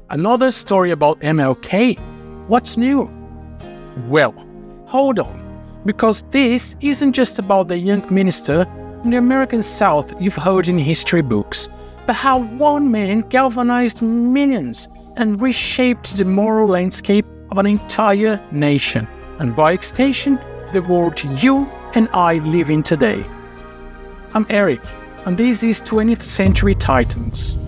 Another story about MLK? What's new? Well, hold on, because this isn't just about the young minister in the American South you've heard in history books, but how one man galvanized millions and reshaped the moral landscape of an entire nation, and by extension, the world you and I live in today. I'm Eric, and this is 20th Century Titans.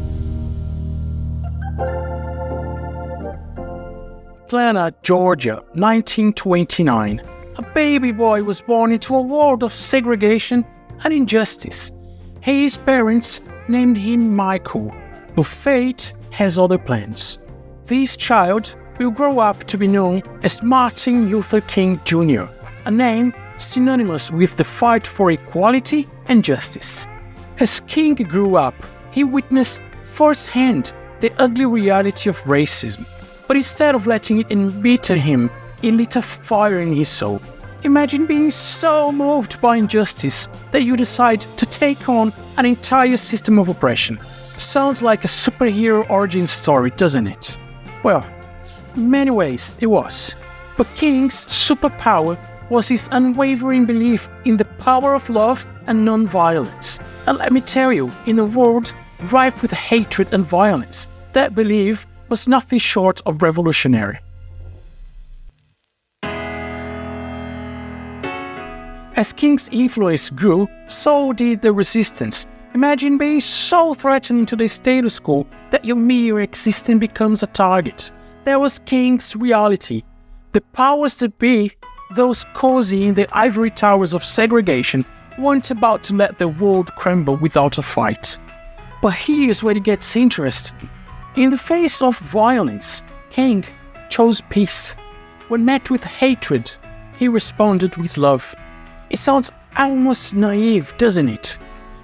Atlanta, Georgia, 1929. A baby boy was born into a world of segregation and injustice. His parents named him Michael, but fate has other plans. This child will grow up to be known as Martin Luther King Jr., a name synonymous with the fight for equality and justice. As King grew up, he witnessed firsthand the ugly reality of racism. But instead of letting it embitter him, it lit a fire in his soul. Imagine being so moved by injustice that you decide to take on an entire system of oppression. Sounds like a superhero origin story, doesn't it? Well, in many ways it was. But King's superpower was his unwavering belief in the power of love and non-violence. And let me tell you, in a world rife with hatred and violence, that belief was nothing short of revolutionary. As King's influence grew, so did the resistance. Imagine being so threatening to the status quo that your mere existence becomes a target. That was King's reality. The powers that be, those cozy in the ivory towers of segregation, weren't about to let the world crumble without a fight. But here's where it gets interesting. In the face of violence, King chose peace. When met with hatred, he responded with love. It sounds almost naive, doesn't it?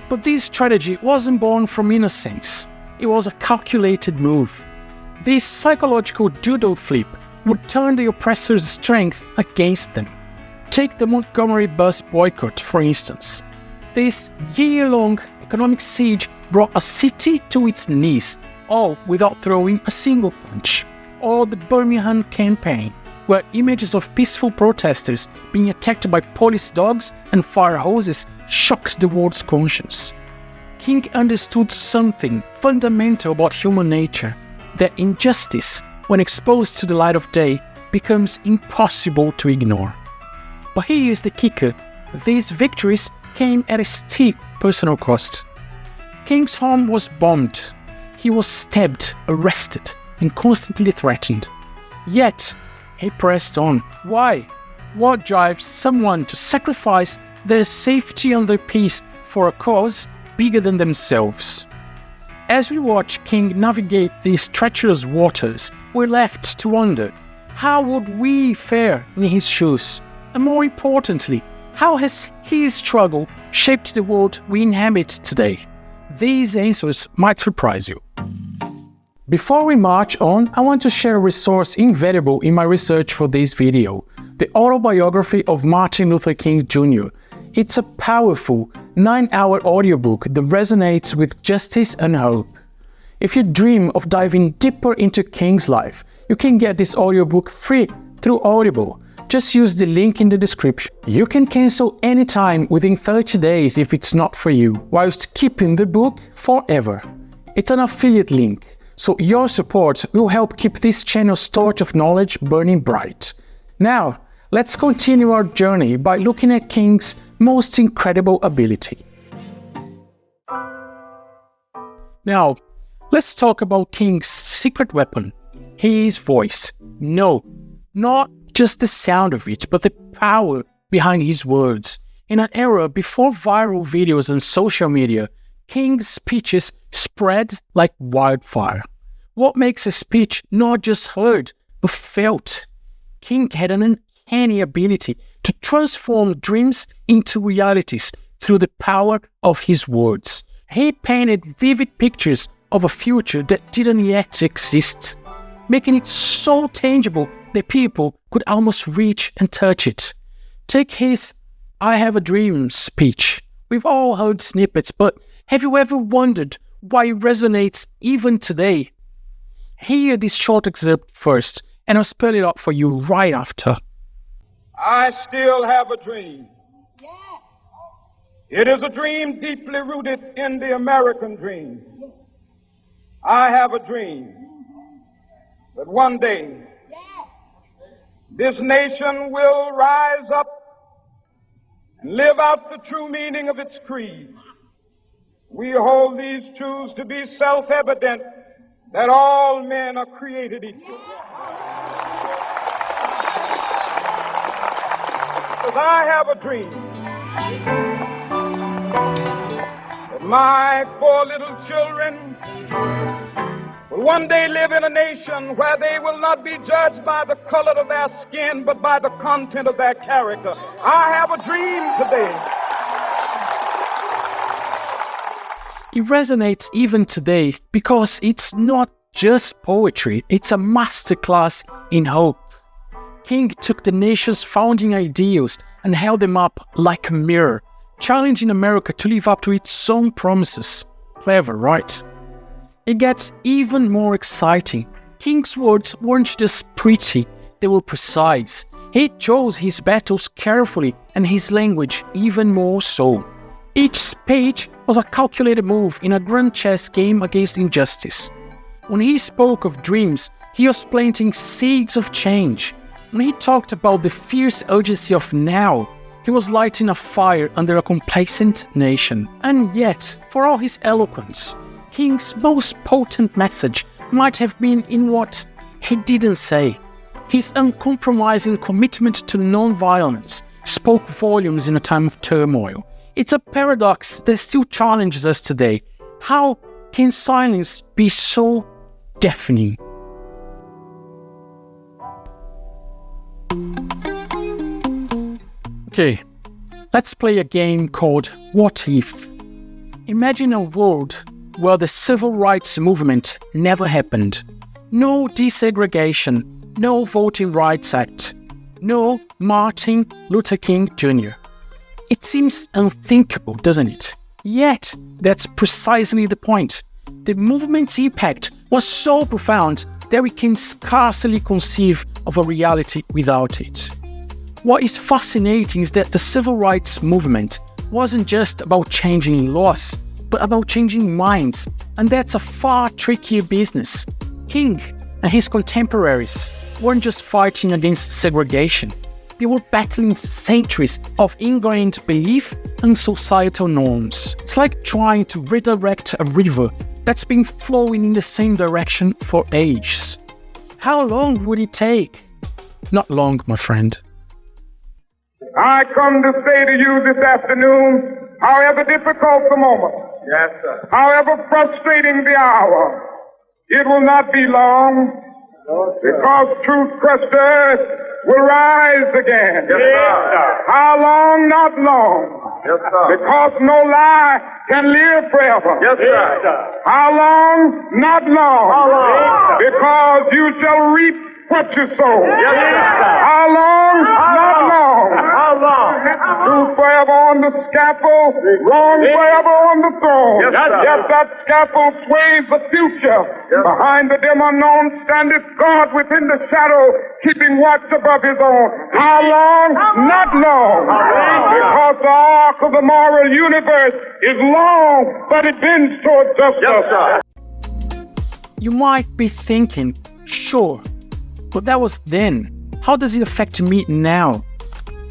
But this strategy wasn't born from innocence. It was a calculated move. This psychological judo flip would turn the oppressor's strength against them. Take the Montgomery bus boycott, for instance. This year-long economic siege brought a city to its knees, all without throwing a single punch. Or the Birmingham campaign, where images of peaceful protesters being attacked by police dogs and fire hoses shocked the world's conscience. King understood something fundamental about human nature, that injustice, when exposed to the light of day, becomes impossible to ignore. But here's the kicker: these victories came at a steep personal cost. King's home was bombed. He was stabbed, arrested, and constantly threatened. Yet, he pressed on. Why? What drives someone to sacrifice their safety and their peace for a cause bigger than themselves? As we watch King navigate these treacherous waters, we're left to wonder, how would we fare in his shoes? And more importantly, how has his struggle shaped the world we inhabit today? These answers might surprise you. Before we march on, I want to share a resource invaluable in my research for this video, the autobiography of Martin Luther King Jr. It's a powerful 9-hour audiobook that resonates with justice and hope. If you dream of diving deeper into King's life, you can get this audiobook free through Audible. Just use the link in the description. You can cancel anytime within 30 days if it's not for you, whilst keeping the book forever. It's an affiliate link, so your support will help keep this channel's torch of knowledge burning bright. Now, let's continue our journey by looking at King's most incredible ability. Now, let's talk about King's secret weapon, his voice. No, not just the sound of it, but the power behind his words. In an era before viral videos and social media, King's speeches spread like wildfire. What makes a speech not just heard, but felt? King had an uncanny ability to transform dreams into realities through the power of his words. He painted vivid pictures of a future that didn't yet exist, making it so tangible that people could almost reach and touch it. Take his "I have a dream" speech. We've all heard snippets, but have you ever wondered why it resonates even today? Hear this short excerpt first, and I'll spell it out for you right after. I still have a dream. It is a dream deeply rooted in the American dream. I have a dream that one day this nation will rise up and live out the true meaning of its creed. We hold these truths to be self-evident, that all men are created equal. Because I have a dream that my 4 little children will one day live in a nation where they will not be judged by the color of their skin, but by the content of their character. I have a dream today. It resonates even today because it's not just poetry, it's a masterclass in hope. King took the nation's founding ideals and held them up like a mirror, challenging America to live up to its own promises. Clever, right? It gets even more exciting. King's words weren't just pretty, they were precise. He chose his battles carefully and his language even more so. Each page was a calculated move in a grand chess game against injustice. When he spoke of dreams, he was planting seeds of change. When he talked about the fierce urgency of now, he was lighting a fire under a complacent nation. And yet, for all his eloquence, King's most potent message might have been in what he didn't say. His uncompromising commitment to non-violence spoke volumes in a time of turmoil. It's a paradox that still challenges us today. How can silence be so deafening? Okay, let's play a game called What If? Imagine a world where the civil rights movement never happened. No desegregation, no Voting Rights Act, no Martin Luther King Jr. It seems unthinkable, doesn't it? Yet, that's precisely the point. The movement's impact was so profound that we can scarcely conceive of a reality without it. What is fascinating is that the civil rights movement wasn't just about changing laws, but about changing minds, and that's a far trickier business. King and his contemporaries weren't just fighting against segregation, they were battling centuries of ingrained belief and societal norms. It's like trying to redirect a river that's been flowing in the same direction for ages. How long would it take? Not long, my friend. I come to say to you this afternoon, however difficult the moment, yes, sir, however frustrating the hour, it will not be long, because truth crushed earth will rise again. Yes, sir. How long? Not long. Yes, sir. Because no lie can live forever. Yes, sir. How long? Not long. How long? Because you shall reap what you sow. Yes, sir. How long? Not long. How long? Truth forever on the scaffold, wrong forever on the throne. Yes, that scaffold sways the future. Yes. Behind the dim unknown standeth God within the shadow, keeping watch above his own. How long? Not long. Because the arc of the moral universe is long, but it bends toward justice. Yes, sir. You might be thinking, sure, but that was then. How does it affect me now?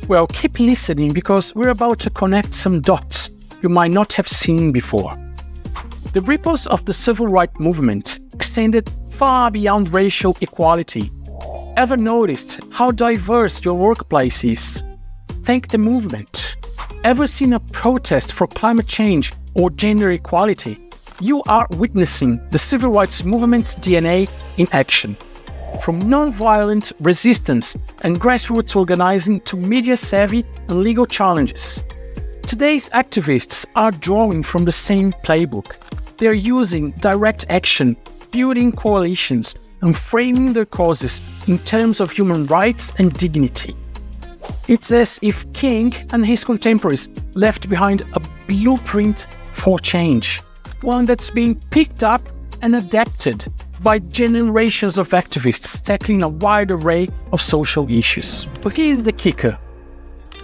Well, keep listening because we're about to connect some dots you might not have seen before. The ripples of the civil rights movement extended far beyond racial equality. Ever noticed how diverse your workplace is? Thank the movement. Ever seen a protest for climate change or gender equality? You are witnessing the civil rights movement's DNA in action. From non-violent resistance and grassroots organizing to media-savvy and legal challenges. Today's activists are drawing from the same playbook. They're using direct action, building coalitions, and framing their causes in terms of human rights and dignity. It's as if King and his contemporaries left behind a blueprint for change, one that's being picked up and adapted by generations of activists tackling a wide array of social issues. But here's the kicker.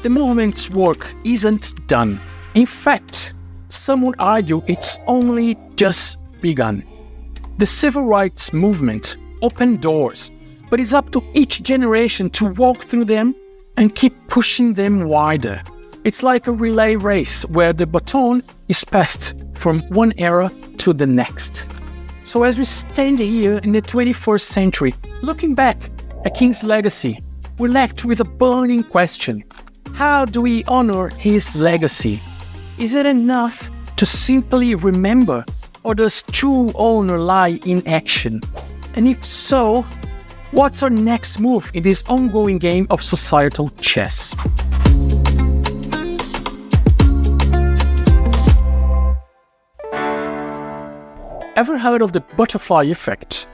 The movement's work isn't done. In fact, some would argue it's only just begun. The civil rights movement opened doors, but it's up to each generation to walk through them and keep pushing them wider. It's like a relay race where the baton is passed from one era to the next. So as we stand here in the 21st century, looking back at King's legacy, we're left with a burning question. How do we honor his legacy? Is it enough to simply remember, or does true honor lie in action? And if so, what's our next move in this ongoing game of societal chess? Ever heard of the butterfly effect?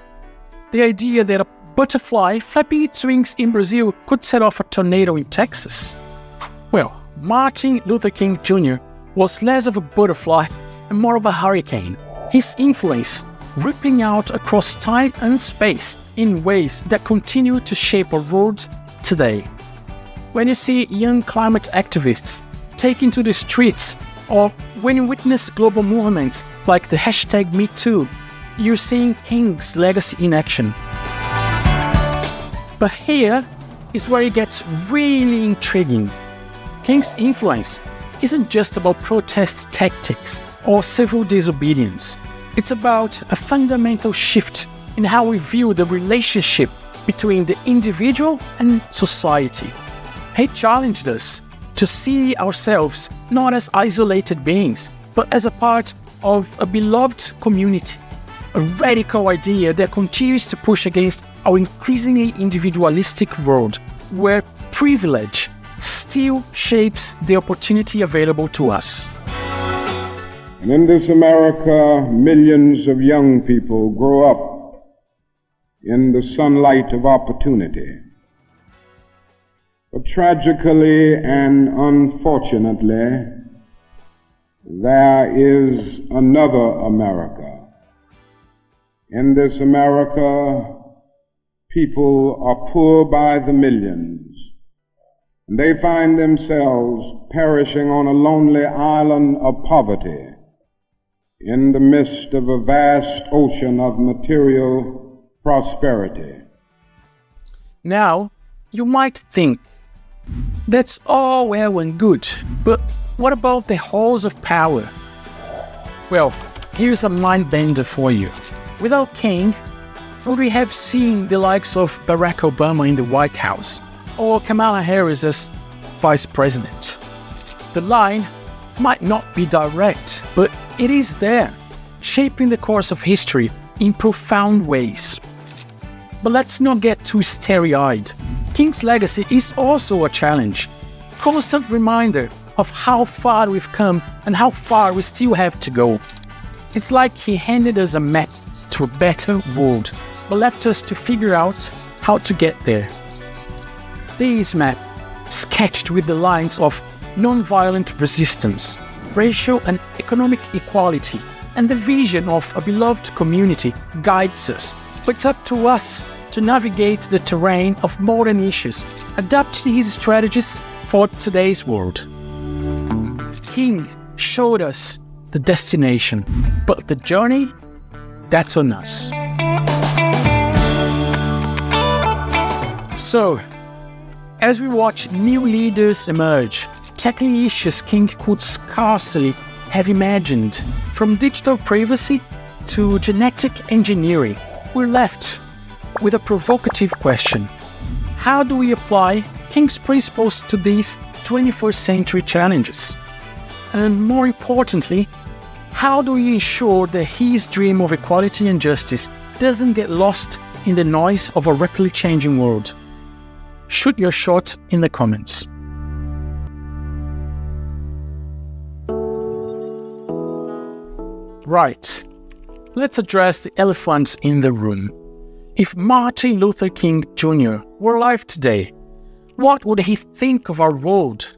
The idea that a butterfly flapping its wings in Brazil could set off a tornado in Texas? Well, Martin Luther King Jr. was less of a butterfly and more of a hurricane. His influence rippling out across time and space in ways that continue to shape our world today. When you see young climate activists taking to the streets, or when you witness global movements like the hashtag #MeToo, you're seeing King's legacy in action. But here is where it gets really intriguing. King's influence isn't just about protest tactics or civil disobedience. It's about a fundamental shift in how we view the relationship between the individual and society. He challenged us to see ourselves not as isolated beings, but as a part of a beloved community. A radical idea that continues to push against our increasingly individualistic world, where privilege still shapes the opportunity available to us. And in this America, millions of young people grow up in the sunlight of opportunity. But tragically and unfortunately, there is another America. In this America, people are poor by the millions, and they find themselves perishing on a lonely island of poverty in the midst of a vast ocean of material prosperity. Now, you might think, that's all well and good, but what about the halls of power? Well, here's a mind bender for you. Without King, would we have seen the likes of Barack Obama in the White House or Kamala Harris as vice president? The line might not be direct, but it is there, shaping the course of history in profound ways. But let's not get too starry-eyed. King's legacy is also a challenge, constant reminder of how far we've come and how far we still have to go. It's like he handed us a map to a better world, but left us to figure out how to get there. This map, sketched with the lines of non-violent resistance, racial and economic equality, and the vision of a beloved community, guides us. But it's up to us to navigate the terrain of modern issues, adapting his strategies for today's world. King showed us the destination, but the journey, that's on us. So, as we watch new leaders emerge, tackling issues King could scarcely have imagined, from digital privacy to genetic engineering, we're left with a provocative question. How do we apply King's principles to these 21st century challenges? And more importantly, how do we ensure that his dream of equality and justice doesn't get lost in the noise of a rapidly changing world? Shoot your shot in the comments. Right, let's address the elephant in the room. If Martin Luther King Jr. were alive today, what would he think of our world?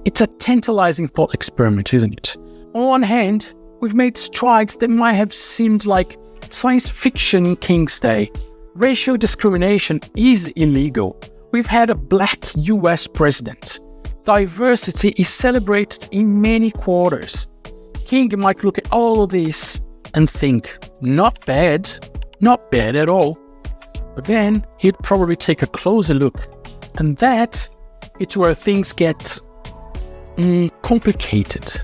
It's a tantalizing thought experiment, isn't it? On one hand, we've made strides that might have seemed like science fiction in King's Day. Racial discrimination is illegal. We've had a black US president. Diversity is celebrated in many quarters. King might look at all of this and think, not bad at all. But then he'd probably take a closer look, and that is where things get complicated.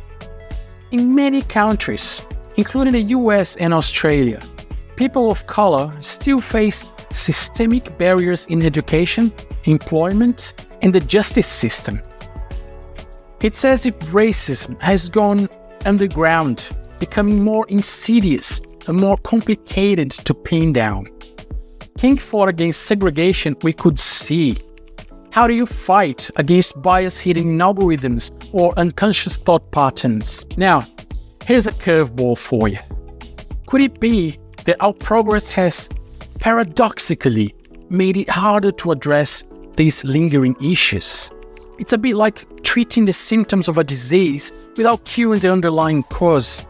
In many countries, including the US and Australia, people of color still face systemic barriers in education, employment, and the justice system. It's as if racism has gone underground, becoming more insidious and more complicated to pin down. King fought against segregation we could see. How do you fight against bias hidden in algorithms or unconscious thought patterns? Now, here's a curveball for you. Could it be that our progress has paradoxically made it harder to address these lingering issues? It's a bit like treating the symptoms of a disease without curing the underlying cause.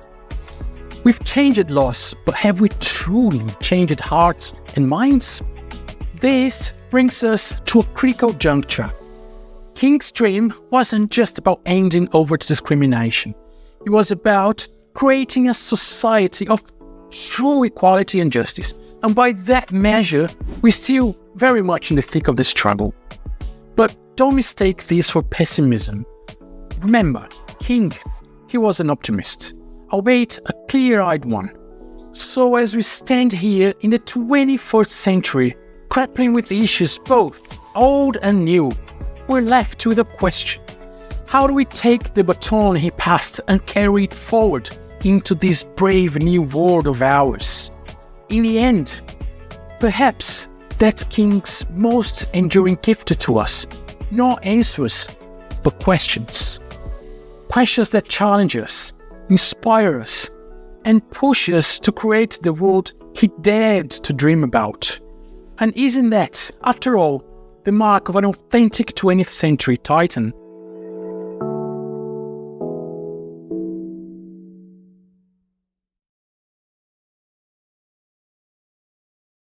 We've changed laws, but have we truly changed hearts and minds? This brings us to a critical juncture. King's dream wasn't just about ending overt discrimination. It was about creating a society of true equality and justice. And by that measure, we're still very much in the thick of the struggle. But don't mistake this for pessimism. Remember, King, he was an optimist, albeit a clear-eyed one. So as we stand here in the 21st century, grappling with issues both old and new, we're left with a question. How do we take the baton he passed and carry it forward into this brave new world of ours? In the end, perhaps that's King's most enduring gift to us. Not answers, but questions. Questions that challenge us, inspire us, and push us to create the world he dared to dream about. And isn't that, after all, the mark of an authentic 20th century Titan?